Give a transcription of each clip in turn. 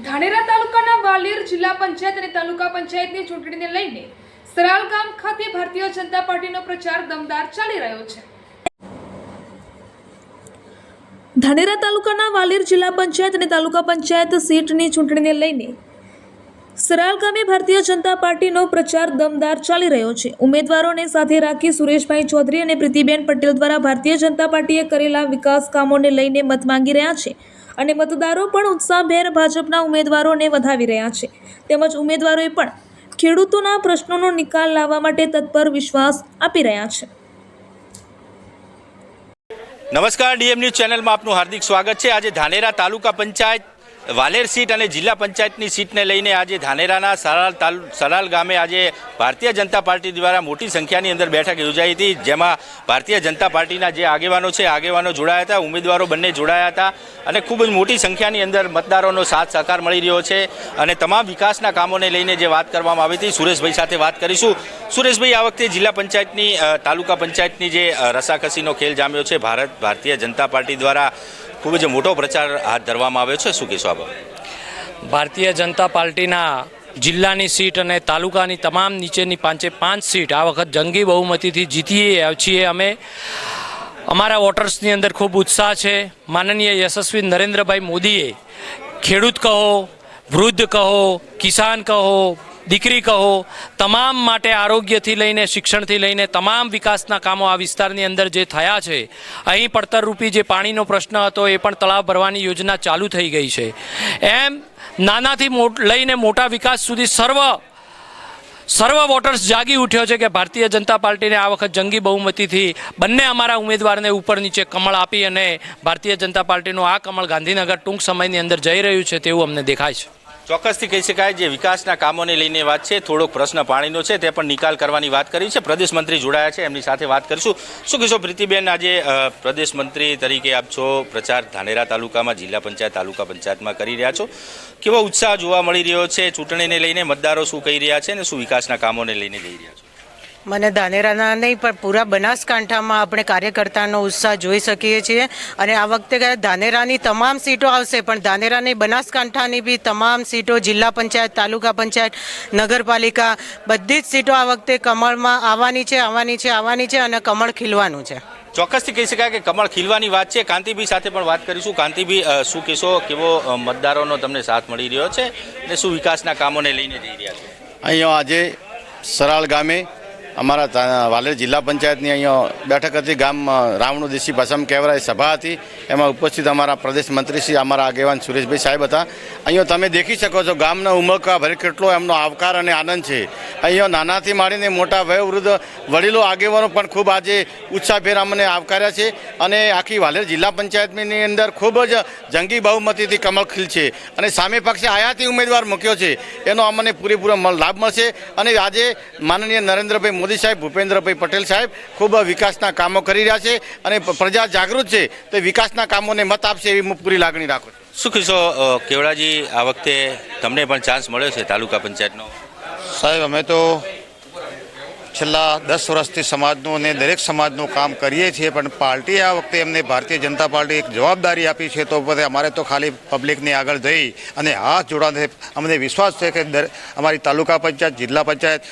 ધાનેરા તાલુકાના વાલિયર જિલ્લા પંચાયત અને તાલુકા પંચાયતની ચૂંટણીને લઈને સરાલ ગામ ખાતે ભારતીય જનતા પાર્ટીનો પ્રચાર દમદાર ચાલી રહ્યો છે। ધાનેરા તાલુકાના વાલિયર જિલ્લા પંચાયત અને તાલુકા પંચાયત સીટની ચૂંટણીને લઈને સરાલ ગામે ભારતીય જનતા પાર્ટીનો પ્રચાર દમદાર ચાલી રહ્યો છે। ઉમેદવારોને સાથે રાખી સુરેશભાઈ ચૌધરી અને પ્રીતિબેન પટેલ દ્વારા ભારતીય જનતા પાર્ટીએ કરેલા વિકાસ કામોને લઈને મત માંગી રહ્યા છે અને મતદારો પણ ઉત્સાહભેર ભાજપના ઉમેદવારોને વધાવી રહ્યા છે। તેમજ ઉમેદવારોએ પણ ખેડૂતોના પ્રશ્નોનો નિકાલ લાવવા માટે તત્પર વિશ્વાસ આપી રહ્યા છે। નમસ્કાર, ડીએમ ન્યૂઝ ચેનલમાં આપનું હાર્દિક સ્વાગત છે। આજે ધાનેરા તાલુકા પંચાયત વાલેર સીટ અને જિલ્લા પંચાયતની સીટને લઈને આજે ધાનેરાના સરાલ ગામે આજે ભારતીય જનતા પાર્ટી દ્વારા મોટી સંખ્યાની અંદર બેઠક યોજાઈ હતી, જેમાં ભારતીય જનતા પાર્ટીના જે આગેવાનો છે આગેવાનો જોડાયા હતા, ઉમેદવારો બંને જોડાયા હતા અને ખૂબ જ મોટી સંખ્યાની અંદર મતદારોનો સાથ સહકાર મળી રહ્યો છે અને તમામ વિકાસના કામોને લઈને જે વાત કરવામાં આવી હતી સુરેશભાઈ સાથે વાત કરીશું। સુરેશભાઈ, આ વખતે જિલ્લા પંચાયતની તાલુકા પંચાયતની જે રસાકસીનો ખેલ જામ્યો છે, ભારતીય જનતા પાર્ટી દ્વારા ખૂબ જ મોટો પ્રચાર હાથ ધરવામાં આવ્યો છે, શું કહેશો? ભારતીય જનતા પાર્ટીના જિલ્લાની સીટ અને તાલુકાની તમામ નીચેની 5 સીટ આ વખત જંગી બહુમતીથી જીતીએ છીએ અમે। અમારા વોટર્સની અંદર ખૂબ ઉત્સાહ છે। માનનીય યશસ્વી નરેન્દ્રભાઈ મોદીએ ખેડૂત કહો, વૃદ્ધ કહો, કિસાન કહો, દીકરી કહો, તમામ માટે આરોગ્યથી લઈને શિક્ષણથી લઈને તમામ વિકાસના કામો આ વિસ્તારની અંદર જે થયા છે, અહીં પડતરરૂપી જે પાણીનો પ્રશ્ન હતો એ પણ તળાવ ભરવાની યોજના ચાલુ થઈ ગઈ છે। એમ નાનાથી લઈને મોટા વિકાસ સુધી સર્વ વોટર્સ જાગી ઉઠ્યો છે કે ભારતીય જનતા પાર્ટીને આ વખત જંગી બહુમતીથી બંને અમારા ઉમેદવારને ઉપર નીચે કમળ આપી અને ભારતીય જનતા પાર્ટીનું આ કમળ ગાંધીનગર ટૂંક સમયની અંદર જઈ રહ્યું છે તેવું અમને દેખાય છે। ચોક્કસથી કહી શકાય, જે વિકાસના કામોને લઈને વાત છે, થોડોક પ્રશ્ન પાણીનો છે તે પણ નિકાલ કરવાની વાત કરી છે। પ્રદેશ મંત્રી જોડાયા છે, એમની સાથે વાત કરીશું। શું કહેશો પ્રીતિબેન, આજે પ્રદેશ મંત્રી તરીકે આપ છો, પ્રચાર ધાનેરા તાલુકામાં જિલ્લા પંચાયત તાલુકા પંચાયતમાં કરી રહ્યા છો, કેવો ઉત્સાહ જોવા મળી રહ્યો છે ચૂંટણીને લઈને? મતદારો શું કહી રહ્યા છે અને શું વિકાસના કામોને લઈને જઈ રહ્યા છો? મને ધાનેરાના નહીં પણ પૂરા બનાસકાંઠામાં આપણે કાર્યકર્તાનો ઉત્સાહ જોઈ શકીએ છીએ અને આ વખતે ધાનેરાની તમામ સીટો આવશે, પણ ધાનેરાની બનાસકાંઠાની બી તમામ સીટો, જિલ્લા પંચાયત, તાલુકા પંચાયત, નગરપાલિકા, બધી જ સીટો આ વખતે કમળમાં આવવાની છે અને કમળ ખીલવાનું છે। ચોક્કસથી કહી શકાય કે કમળ ખીલવાની વાત છે। કાંતિભાઈ સાથે પણ વાત કરીશું। કાંતિભાઈ, શું કહેશો, કેવો મતદારોનો તમને સાથ મળી રહ્યો છે અને શું વિકાસના કામોને લઈને જઈ રહ્યા છો? અહીંયા આજે સરાળ ગામે અમારા વાલેર જિલ્લા પંચાયતની અહીંયા બેઠક હતી, ગામમાં રાવણું દેશી ભાષામાં કહેવાય સભા હતી, એમાં ઉપસ્થિત અમારા પ્રદેશ મંત્રી શ્રી, અમારા આગેવાન સુરેશભાઈ સાહેબ હતા। અહીંયા તમે દેખી શકો છો ગામના ઉમળકા ભરે કેટલો એમનો આવકાર અને આનંદ છે। અહીંયા નાનાથી માંડીને મોટા વયોવૃદ્ધ વડીલો આગેવાનો પણ ખૂબ આજે ઉત્સાહભેર અમને આવકાર્યા છે અને આખી વાલેર જિલ્લા પંચાયતની અંદર ખૂબ જ જંગી બહુમતીથી કમળ ખીલ છે અને સામે પક્ષે આયાતી ઉમેદવાર મૂક્યો છે, એનો અમને પૂરેપૂરો લાભ મળશે। અને આજે માનનીય નરેન્દ્રભાઈ મોદી સાહેબ, ભૂપેન્દ્રભાઈ પટેલ સાહેબ ખૂબ વિકાસના કામો કરી રહ્યા છે અને પ્રજા જાગૃત છે, તો વિકાસના કામોને મત આપશે એવી પૂરી લાગણી રાખો છું। શું કહેશો કેવડાજી, આ વખતે તમને પણ ચાન્સ મળ્યો છે તાલુકા પંચાયતનો? સાહેબ, અમે તો છેલ્લા 10 વર્ષથી સમાજનું અને દરેક સમાજનું કામ કરીએ છીએ, પણ પાર્ટીએ આ વખતે અમને ભારતીય જનતા પાર્ટી એક જવાબદારી આપી છે, તો અમારે તો ખાલી પબ્લિકની આગળ જઈ અને હાથ જોડવાથી અમને વિશ્વાસ છે કે અમારી તાલુકા પંચાયત, જિલ્લા પંચાયત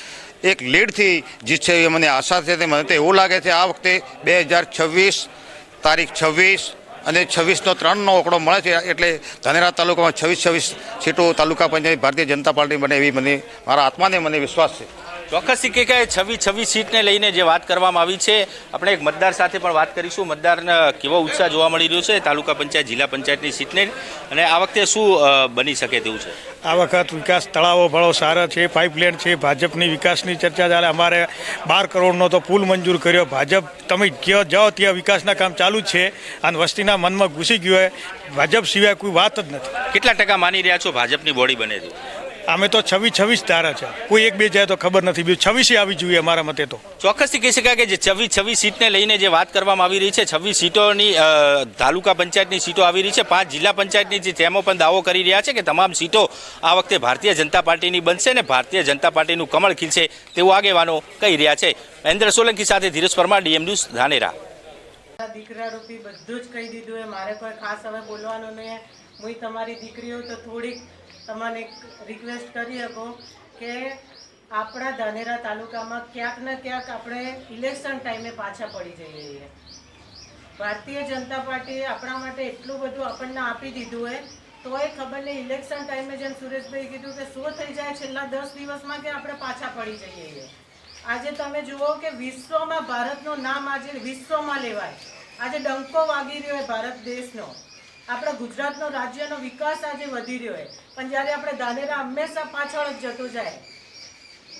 એક લીડથી જીતશે એવી મને આશા છે। મને તો એવું લાગે છે આ વખતે 2026 તારીખ 26 અને 26નો 3નો આંકડો મળે છે, એટલે ધાનેરા તાલુકામાં 26 સીટો તાલુકા પંચાયત ભારતીય જનતા પાર્ટી બને એવી મારા આત્માને મને વિશ્વાસ છે। ચોક્કસથી કે 26 સીટને લઈને જે વાત કરવામાં આવી છે, આપણે એક મતદાર સાથે પણ વાત કરીશું। મતદારને કેવો ઉત્સાહ જોવા મળી રહ્યો છે તાલુકા પંચાયત, જિલ્લા પંચાયતની સીટને, અને આ વખતે શું બની શકે તેવું છે? આ વખત વિકાસ તળાવો ભળો સારા છે, પાઇપલાઇન છે, ભાજપની વિકાસની ચર્ચા ચાલે। અમારે 12 કરોડનો તો પુલ મંજૂર કર્યો, ભાજપ તમે જાઓ ત્યાં વિકાસના કામ ચાલુ જ છે અને વસ્તીના મનમાં ઘૂસી ગયું હોય, ભાજપ સિવાય કોઈ વાત જ નથી। કેટલા ટકા માની રહ્યા છો ભાજપની બોડી બને છે? અમે તો 26 ધારા છે, કોઈ એક બે જાય તો ખબર નથી, 26 આવી જોઈએ અમારા મતે તો। ચોક્કસથી કહી શકાય કે જે 26 સીટને લઈને જે વાત કરવામાં આવી રહી છે, 26 સીટોની તાલુકા પંચાયતની સીટો આવી રહી છે, 5 જિલ્લા પંચાયતની છે, તેમાં પણ દાવો કરી રહ્યા છે કે તમામ સીટો આ વખતે ભારતીય જનતા પાર્ટીની બનશે અને ભારતીય જનતા પાર્ટીનું કમળ ખીલશે તેવું આગેવાનો કહી રહ્યા છે। મહેન્દ્ર સોલંકી સાથે ધીરજ પરમાર, ડીએમ ન્યૂઝ, ધાનેરા। દીકરા રૂપી બધું જ કહી દીધું, મારે કોઈ ખાસ હવે બોલવાનું નહીં। હું તમારી દીકરીઓ તો થોડીક તમને એક રિક્વેસ્ટ કરી શકો કે આપણા ધાનેરા તાલુકામાં ક્યાંક ને ક્યાંક આપણે ઇલેક્શન ટાઈમે પાછા પડી જઈએ. ભારતીય જનતા પાર્ટીએ આપણા માટે એટલું બધું આપણને આપી દીધું હોય તો એ ખબર નહીં ઇલેક્શન ટાઈમે જેમ સુરેશભાઈ કીધું કે શું થઈ જાય છેલ્લા 10 દિવસમાં કે આપણે પાછા પડી જઈએ. આજે તમે જુઓ કે વિશ્વમાં ભારતનું નામ આજે વિશ્વમાં લેવાય. આજે ડંકો વાગી રહ્યો હોય ભારત દેશનો. આપણા ગુજરાતનો રાજ્યનો વિકાસ આજે વધી રહ્યો હોય, પણ જ્યારે આપણે ધાનેરા હંમેશા પાછળ જ જતું જાય.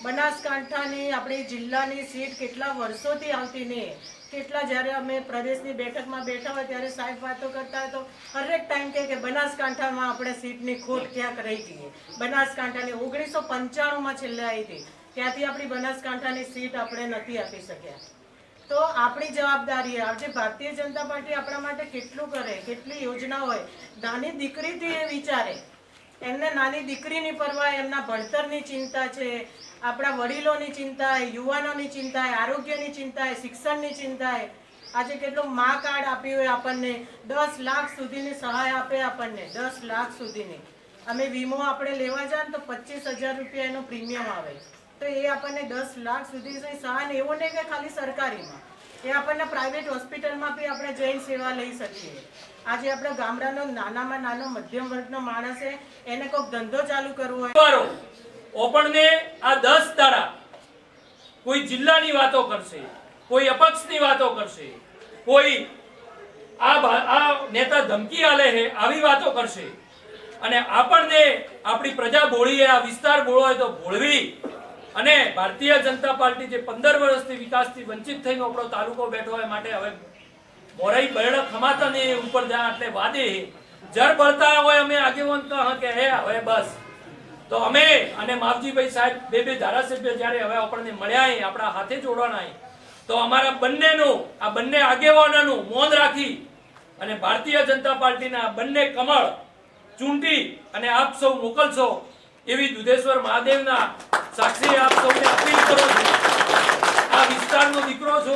બનાસકાંઠાની આપણી જિલ્લાની સીટ કેટલા વર્ષોથી આવતી નહીં. કેટલા જ્યારે અમે પ્રદેશની બેઠકમાં બેઠા હોય ત્યારે સાહેબ વાતો કરતા હોય તો હરેક ટાઈમ કે બનાસકાંઠામાં આપણે સીટની ખોટ ક્યાંક રહી ગઈ. બનાસકાંઠાની 1995માં છેલ્લે આવી હતી, ત્યાંથી આપણી બનાસકાંઠાની સીટ આપણે નથી આપી શક્યા. તો આપણી જવાબદારી આજે ભારતીય જનતા પાર્ટી આપણા માટે કેટલું કરે, કેટલી યોજના હોય. નાની દીકરીથી એ વિચારે, એમને નાની દીકરીની પરવા, એમના ભણતરની ચિંતા છે, આપણા વડીલોની ચિંતા, યુવાનોની ચિંતા, આરોગ્યની ચિંતા, શિક્ષણની ચિંતા. આજે કેટલું મા કાર્ડ આપ્યું હોય આપણને, 10 લાખ સુધીની સહાય આપે આપણને, 10 લાખ સુધીની. અમે વીમો આપણે લેવા જાય તો 25,000 રૂપિયા એનું પ્રીમિયમ આવે, તો એ આપણને 10 લાખ સુધીની સહાય. ને એવું નહીં કે ખાલી સરકારીમાં, એ આપણને પ્રાઇવેટ હોસ્પિટલમાં બી આપણે જઈને સેવા લઈ શકીએ. આજે આપણે ગામડાનો નાનામાં નાનો મધ્યમ વર્ગનો માણસ છે, એને કોઈક ધંધો ચાલુ કરવો હોય, ઓપણને આ 10 દાડા કોઈ જિલ્લાની વાતો કરશે, કોઈ અપક્ષની વાતો કરશે, કોઈ આ નેતા ધમકી આલે છે આવી વાતો કરશે, અને આપણને આપણી પ્રજા ભોળીએ, આ વિસ્તાર ભોળો હોય તો ભોળવી અને ભારતીય જનતા પાર્ટી જે 15 વર્ષથી વિકાસથી વંચિત થઈને આપણો તાલુકો બેઠો હોય માટે હવે મોરાઈ બરડ ખમાતા ને ઉપર જા એટલે વાદે જર બળતા હોય અમે આગેવાન કે હે હવે બસ. તો અમે અને માવજીભાઈ સાહેબ બે ધારાસભ્ય જ્યારે હવે આપણને મળ્યા, આપણા હાથે જોડવાના, તો અમારા બંનેનું આ બંને આગેવાનોનું મૌન રાખી અને ભારતીય જનતા પાર્ટીના બંને કમળ ચૂંટી અને આપ સૌ મોકલશો એવી દુધેશ્વર મહાદેવના સાક્ષી આપ સૌને અપીલ કરો છો. આ વિસ્તારનો દીકરો છો.